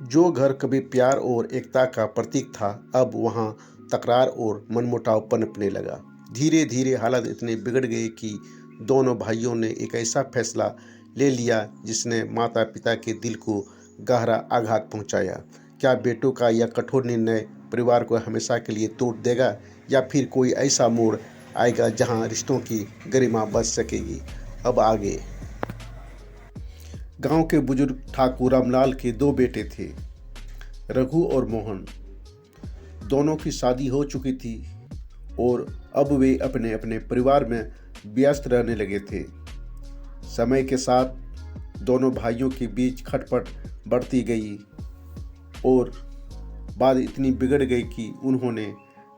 जो घर कभी प्यार और एकता का प्रतीक था, अब वहाँ तकरार और मनमुटाव पनपने लगा। धीरे धीरे हालात इतने बिगड़ गए कि दोनों भाइयों ने एक ऐसा फैसला ले लिया जिसने माता पिता के दिल को गहरा आघात पहुंचाया। क्या बेटों का यह कठोर निर्णय परिवार को हमेशा के लिए तोड़ देगा, या फिर कोई ऐसा मोड़ आएगा जहां रिश्तों की गरिमा बच सकेगी? अब आगे। गांव के बुजुर्ग ठाकुर रामलाल के दो बेटे थे, रघु और मोहन। दोनों की शादी हो चुकी थी और अब वे अपने अपने परिवार में व्यस्त रहने लगे थे। समय के साथ दोनों भाइयों के बीच खटपट बढ़ती गई और बात इतनी बिगड़ गई कि उन्होंने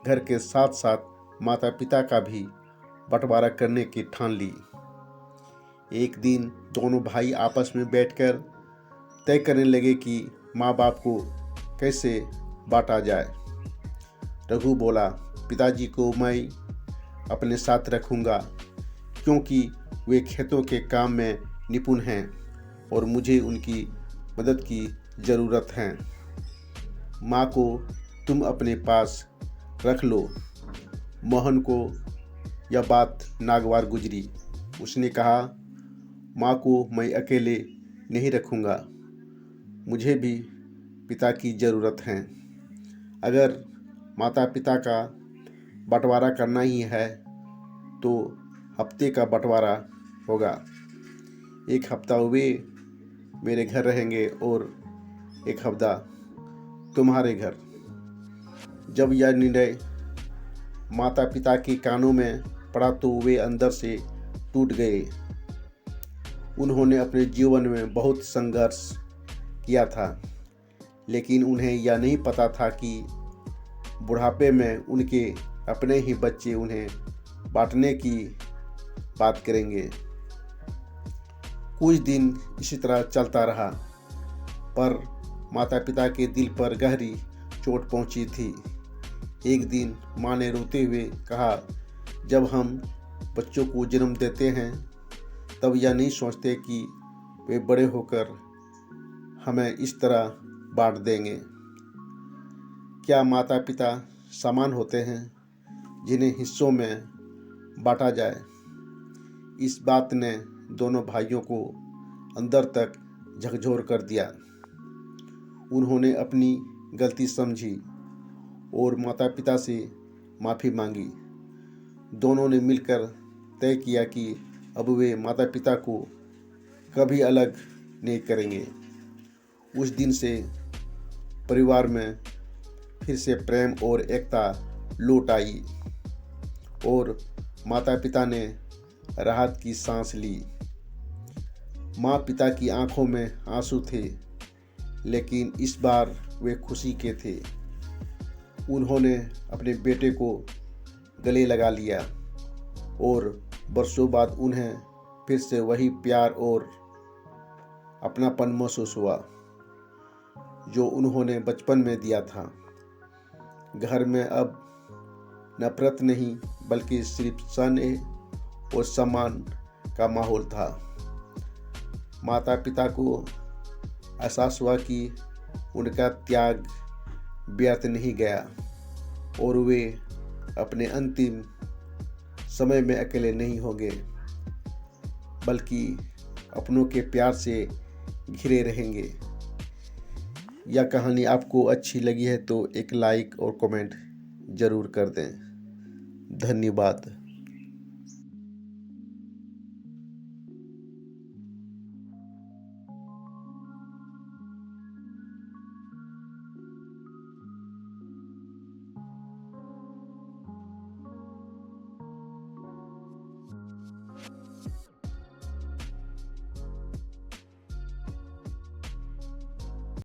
घर के साथ साथ माता पिता का भी बंटवारा करने की ठान ली। एक दिन दोनों भाई आपस में बैठकर तय करने लगे कि माँ बाप को कैसे बांटा जाए। रघु बोला, पिताजी को मैं अपने साथ रखूँगा क्योंकि वे खेतों के काम में निपुण हैं और मुझे उनकी मदद की ज़रूरत है। माँ को तुम अपने पास रख लो। मोहन को यह बात नागवार गुजरी। उसने कहा, माँ को मैं अकेले नहीं रखूँगा, मुझे भी पिता की ज़रूरत है। अगर माता पिता का बंटवारा करना ही है तो हफ्ते का बंटवारा होगा। एक हफ्ता वे मेरे घर रहेंगे और एक हफ्ता तुम्हारे घर। जब यह निर्णय माता पिता के कानों में पड़ा तो वे अंदर से टूट गए। उन्होंने अपने जीवन में बहुत संघर्ष किया था, लेकिन उन्हें यह नहीं पता था कि बुढ़ापे में उनके अपने ही बच्चे उन्हें बांटने की बात करेंगे। कुछ दिन इसी तरह चलता रहा, पर माता पिता के दिल पर गहरी चोट पहुंची थी। एक दिन माँ ने रोते हुए कहा, जब हम बच्चों को जन्म देते हैं तब यह नहीं सोचते कि वे बड़े होकर हमें इस तरह बांट देंगे। क्या माता पिता समान होते हैं जिन्हें हिस्सों में बांटा जाए? इस बात ने दोनों भाइयों को अंदर तक झकझोर कर दिया। उन्होंने अपनी गलती समझी और माता पिता से माफ़ी मांगी। दोनों ने मिलकर तय किया कि अब वे माता पिता को कभी अलग नहीं करेंगे। उस दिन से परिवार में फिर से प्रेम और एकता लौट आई और माता पिता ने राहत की सांस ली। माँ पिता की आंखों में आंसू थे, लेकिन इस बार वे खुशी के थे। उन्होंने अपने बेटे को गले लगा लिया और बरसों बाद उन्हें फिर से वही प्यार और अपनापन महसूस हुआ जो उन्होंने बचपन में दिया था। घर में अब नफरत नहीं, बल्कि सिर्फ स्नेह और सम्मान का माहौल था। माता पिता को एहसास हुआ कि उनका त्याग व्यर्थ नहीं गया और वे अपने अंतिम समय में अकेले नहीं होंगे, बल्कि अपनों के प्यार से घिरे रहेंगे। यह कहानी आपको अच्छी लगी है तो एक लाइक और कमेंट ज़रूर कर दें। धन्यवाद।